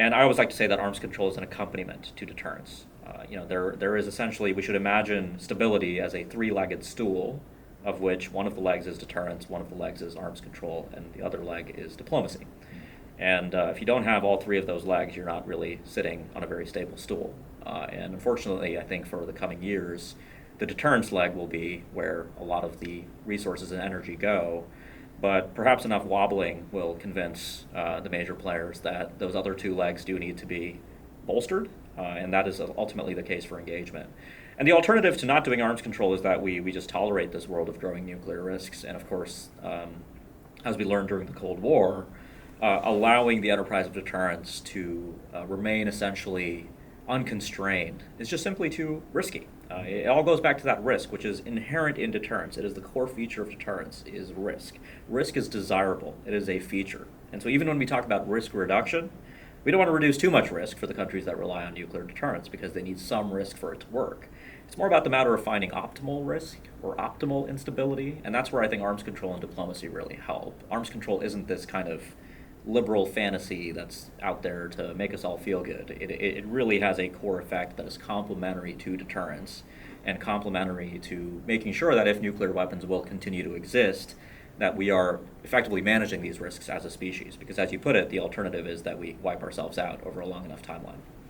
And I always like to say that arms control is an accompaniment to deterrence. There is essentially, we should imagine stability as a three-legged stool, of which one of the legs is deterrence, one of the legs is arms control, and the other leg is diplomacy. And if you don't have all three of those legs, you're not really sitting on a very stable stool. And unfortunately, I think for the coming years, the deterrence leg will be where a lot of the resources and energy go. But perhaps enough wobbling will convince the major players that those other two legs do need to be bolstered, and that is ultimately the case for engagement. And the alternative to not doing arms control is that we just tolerate this world of growing nuclear risks. And of course, as we learned during the Cold War, allowing the enterprise of deterrence to remain essentially unconstrained is just simply too risky. It all goes back to that risk, which is inherent in deterrence. It is the core feature of deterrence, is risk. Risk is desirable. It is a feature. And so even when we talk about risk reduction, we don't want to reduce too much risk for the countries that rely on nuclear deterrence because they need some risk for it to work. It's more about the matter of finding optimal risk or optimal instability, and that's where I think arms control and diplomacy really help. Arms control isn't this kind of liberal fantasy that's out there to make us all feel good. It really has a core effect that is complementary to deterrence and complementary to making sure that if nuclear weapons will continue to exist, that we are effectively managing these risks as a species. Because as you put it, the alternative is that we wipe ourselves out over a long enough timeline.